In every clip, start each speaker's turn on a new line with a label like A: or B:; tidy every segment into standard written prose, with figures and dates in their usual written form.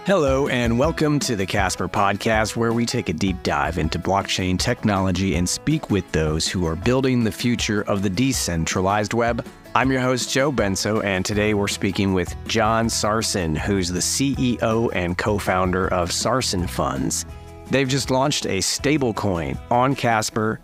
A: Hello, and welcome to the Casper podcast, where we take a deep dive into blockchain technology and speak with those who are building the future of the decentralized web. I'm your host, Joe Benso, and today we're speaking with John Sarson, who's the CEO and co-founder of Sarson Funds. They've just launched a stablecoin on Casper.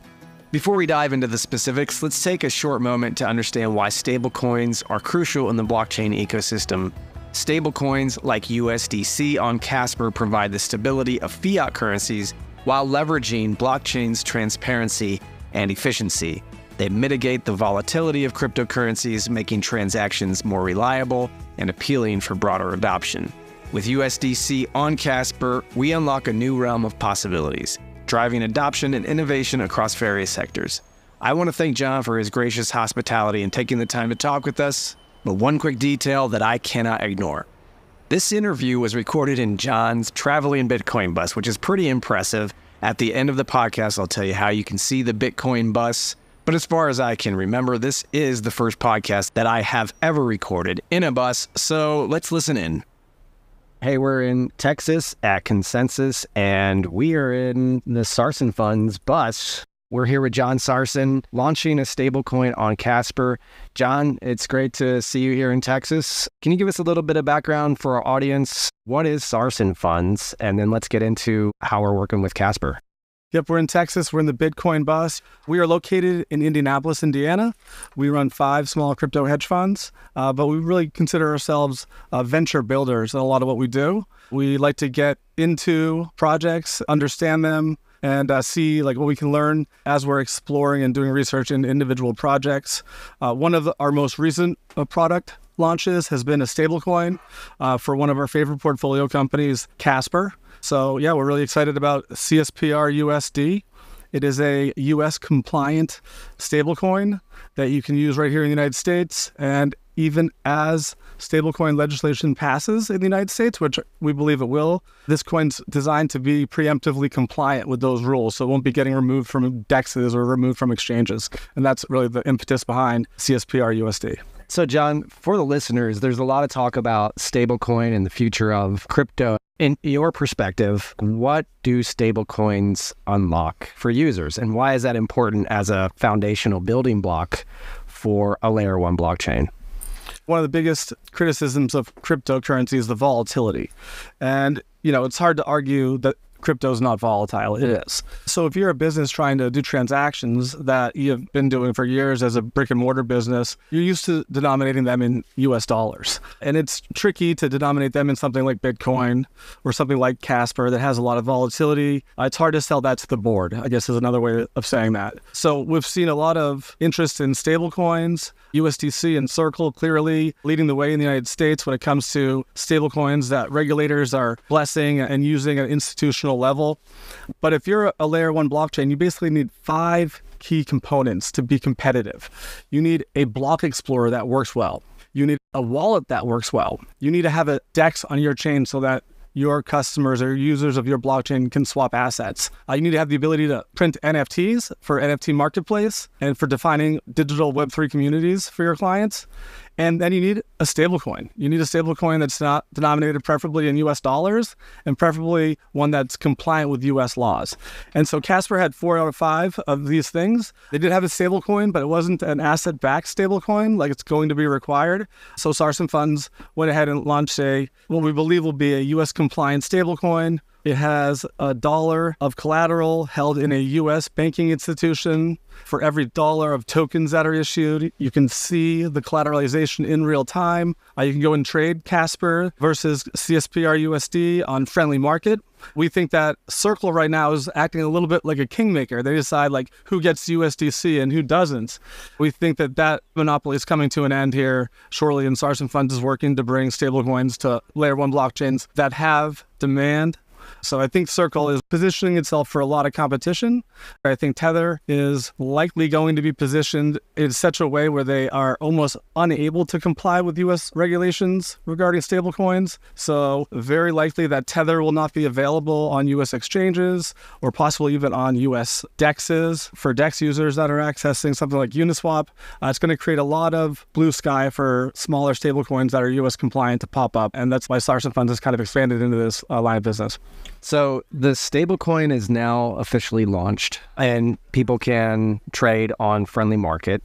A: Before we dive into the specifics, let's take a short moment to understand why stablecoins are crucial in the blockchain ecosystem. Stablecoins like USDC on Casper provide the stability of fiat currencies while leveraging blockchain's transparency and efficiency. They mitigate the volatility of cryptocurrencies, making transactions more reliable and appealing for broader adoption. With USDC on Casper, we unlock a new realm of possibilities, driving adoption and innovation across various sectors. I want to thank John for his gracious hospitality and taking the time to talk with us. But one quick detail that I cannot ignore. This interview was recorded in John's traveling Bitcoin bus, which is pretty impressive. At the end of the podcast, I'll tell you how you can see the Bitcoin bus. But as far as I can remember, this is the first podcast that I have ever recorded in a bus. So let's listen in. Hey, we're in Texas at Consensus, and we are in the Sarson Funds bus. We're here with John Sarson, launching a stablecoin on Casper. John, it's great to see you here in Texas. Can you give us a little bit of background for our audience? What is Sarson Funds? And then let's get into how we're working with Casper.
B: Yep, we're in Texas. We're in the Bitcoin bus. We are located in Indianapolis, Indiana. We run 5 small crypto hedge funds, but we really consider ourselves venture builders in a lot of what we do. We like to get into projects, understand them, and see what we can learn as we're exploring and doing research in individual projects. One of our most recent product launches has been a stablecoin for one of our favorite portfolio companies, Casper. So yeah, we're really excited about csprUSD. It is a US compliant stablecoin that you can use right here in the United States. And even as stablecoin legislation passes in the United States, which we believe it will, this coin's designed to be preemptively compliant with those rules. So it won't be getting removed from DEXs or removed from exchanges. And that's really the impetus behind csprUSD.
A: So John, for the listeners, there's a lot of talk about stablecoin and the future of crypto. In your perspective, what do stablecoins unlock for users, and why is that important as a foundational building block for a layer 1 blockchain?
B: One of the biggest criticisms of cryptocurrency is the volatility. And, it's hard to argue that crypto is not volatile. It is. So if you're a business trying to do transactions that you've been doing for years as a brick and mortar business, you're used to denominating them in US dollars. And it's tricky to denominate them in something like Bitcoin or something like Casper that has a lot of volatility. It's hard to sell that to the board, I guess is another way of saying that. So we've seen a lot of interest in stablecoins, USDC and Circle clearly leading the way in the United States when it comes to stablecoins that regulators are blessing and using at institutional level. But if you're a layer 1 blockchain, you basically need 5 key components to be competitive. You need a block explorer that works well. You need a wallet that works well. You need to have a DEX on your chain so that your customers or users of your blockchain can swap assets. You need to have the ability to print NFTs for NFT marketplace and for defining digital Web3 communities for your clients. And then you need a stablecoin. You need a stablecoin that's not denominated preferably in US dollars and preferably one that's compliant with US laws. And so Casper had 4 out of 5 of these things. They did have a stablecoin, but it wasn't an asset-backed stablecoin like it's going to be required. So Sarson Funds went ahead and launched what we believe will be a US compliant stablecoin. It has $1 of collateral held in a U.S. banking institution. For every $1 of tokens that are issued, you can see the collateralization in real time. You can go and trade Casper versus csprUSD on Friendly Market. We think that Circle right now is acting a little bit like a kingmaker. They decide who gets USDC and who doesn't. We think that monopoly is coming to an end here shortly, and Sarson Funds is working to bring stablecoins to layer 1 blockchains that have demand. So I think Circle is positioning itself for a lot of competition. I think Tether is likely going to be positioned in such a way where they are almost unable to comply with U.S. regulations regarding stablecoins. So very likely that Tether will not be available on U.S. exchanges or possibly even on U.S. DEXs for DEX users that are accessing something like Uniswap. It's going to create a lot of blue sky for smaller stablecoins that are U.S. compliant to pop up. And that's why Sarson Funds has kind of expanded into this line of business.
A: So the stablecoin is now officially launched and people can trade on Friendly Market.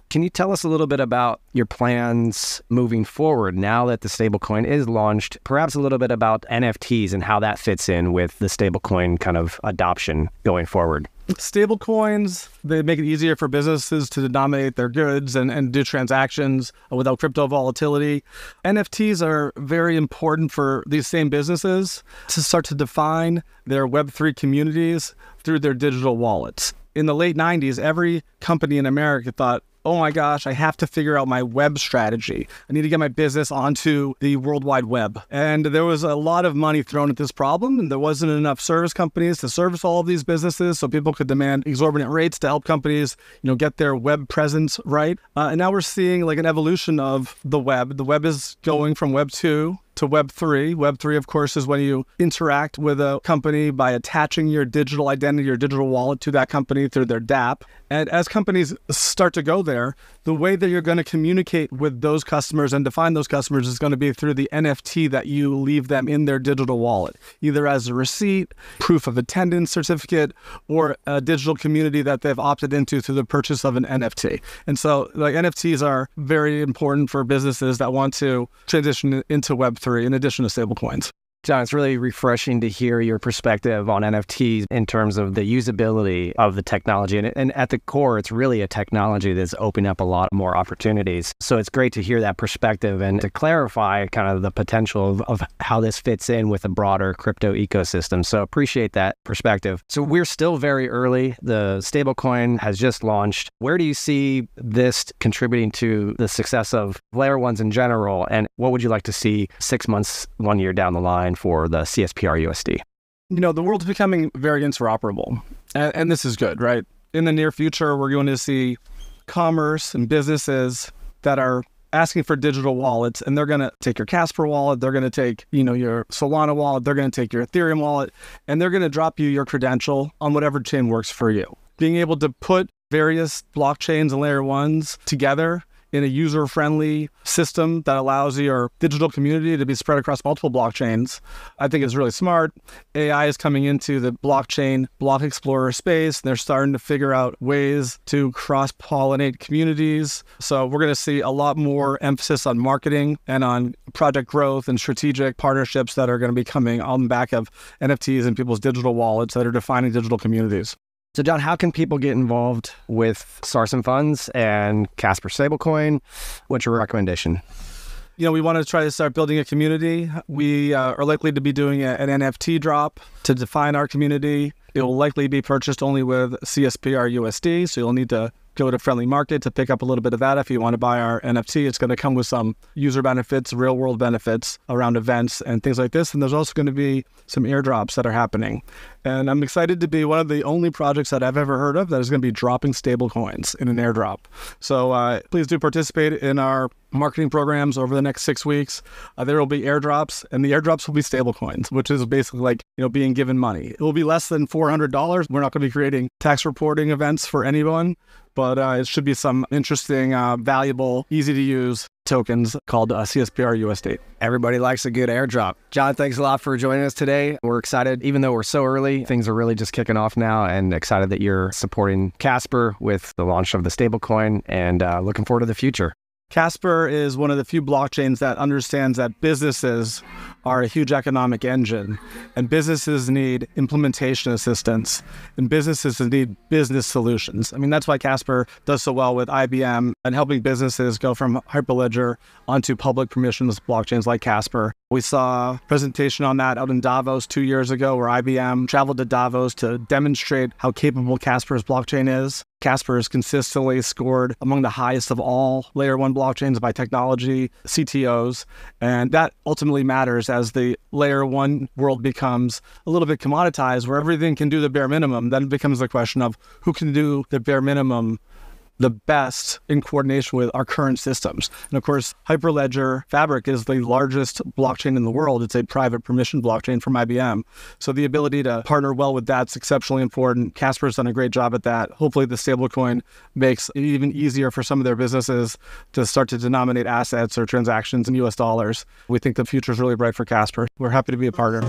A: Can you tell us a little bit about your plans moving forward now that the stablecoin is launched? Perhaps a little bit about NFTs and how that fits in with the stablecoin kind of adoption going forward.
B: Stablecoins, they make it easier for businesses to denominate their goods and do transactions without crypto volatility. NFTs are very important for these same businesses to start to define their Web3 communities through their digital wallets. In the late 90s, every company in America thought, oh my gosh, I have to figure out my web strategy. I need to get my business onto the World Wide Web. And there was a lot of money thrown at this problem, and there wasn't enough service companies to service all of these businesses, so people could demand exorbitant rates to help companies, get their web presence right. And now we're seeing like an evolution of the web. The web is going from Web 2 to Web 3. Web 3, of course, is when you interact with a company by attaching your digital identity, your digital wallet to that company through their DApp. And as companies start to go there, the way that you're going to communicate with those customers and define those customers is going to be through the NFT that you leave them in their digital wallet, either as a receipt, proof of attendance certificate, or a digital community that they've opted into through the purchase of an NFT. And so like NFTs are very important for businesses that want to transition into Web 3 in addition to stablecoins.
A: John, it's really refreshing to hear your perspective on NFTs in terms of the usability of the technology. And at the core, it's really a technology that's opening up a lot more opportunities. So it's great to hear that perspective and to clarify kind of the potential of how this fits in with a broader crypto ecosystem. So appreciate that perspective. So we're still very early. The stablecoin has just launched. Where do you see this contributing to the success of layer ones in general? And what would you like to see 6 months, 1 year down the line for the csprUSD?
B: The world's becoming very interoperable, and this is good, right? In the near future, we're going to see commerce and businesses that are asking for digital wallets, and they're going to take your Casper wallet, they're going to take, your Solana wallet, they're going to take your Ethereum wallet, and they're going to drop you your credential on whatever chain works for you. Being able to put various blockchains and layer ones together in a user-friendly system that allows your digital community to be spread across multiple blockchains, I think is really smart. AI is coming into the blockchain block explorer space. They're starting to figure out ways to cross-pollinate communities. So we're going to see a lot more emphasis on marketing and on project growth and strategic partnerships that are going to be coming on the back of NFTs and people's digital wallets that are defining digital communities.
A: So John, how can people get involved with Sarson Funds and Casper Stablecoin? What's your recommendation?
B: We want to try to start building a community. We are likely to be doing an NFT drop to define our community. It will likely be purchased only with csprUSD, so you'll need to go to Friendly Market to pick up a little bit of that. If you want to buy our NFT, it's going to come with some user benefits, real world benefits around events and things like this. And there's also going to be some airdrops that are happening. And I'm excited to be one of the only projects that I've ever heard of that is going to be dropping stablecoins in an airdrop. So please do participate in our marketing programs over the next 6 weeks. There will be airdrops, and the airdrops will be stablecoins, which is basically like, being given money. It will be less than $400. We're not going to be creating tax reporting events for anyone, but it should be some interesting, valuable, easy to use tokens called csprUSD.
A: Everybody likes a good airdrop. John, thanks a lot for joining us today. We're excited, even though we're so early, things are really just kicking off now, and excited that you're supporting Casper with the launch of the stablecoin, and looking forward to the future.
B: Casper is one of the few blockchains that understands that businesses are a huge economic engine, and businesses need implementation assistance, and businesses need business solutions. I mean, that's why Casper does so well with IBM and helping businesses go from Hyperledger onto public permissionless blockchains like Casper. We saw a presentation on that out in Davos 2 years ago, where IBM traveled to Davos to demonstrate how capable Casper's blockchain is. Casper has consistently scored among the highest of all layer one blockchains by technology CTOs, and that ultimately matters course, as the layer one world becomes a little bit commoditized, where everything can do the bare minimum, then it becomes a question of who can do the bare minimum the best in coordination with our current systems. And of course, Hyperledger Fabric is the largest blockchain in the world. It's a private permission blockchain from IBM. So the ability to partner well with that's exceptionally important. Casper's done a great job at that. Hopefully the stablecoin makes it even easier for some of their businesses to start to denominate assets or transactions in US dollars. We think the future is really bright for Casper. We're happy to be a partner.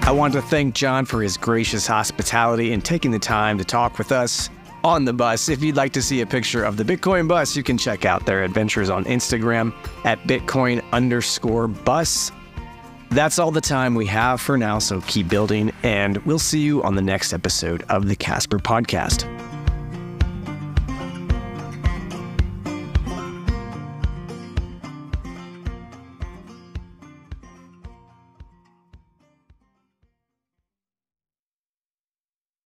A: I want to thank John for his gracious hospitality and taking the time to talk with us on the bus. If you'd like to see a picture of the Bitcoin bus, you can check out their adventures on Instagram at Bitcoin_bus. That's all the time we have for now, so keep building, and we'll see you on the next episode of the Casper Podcast.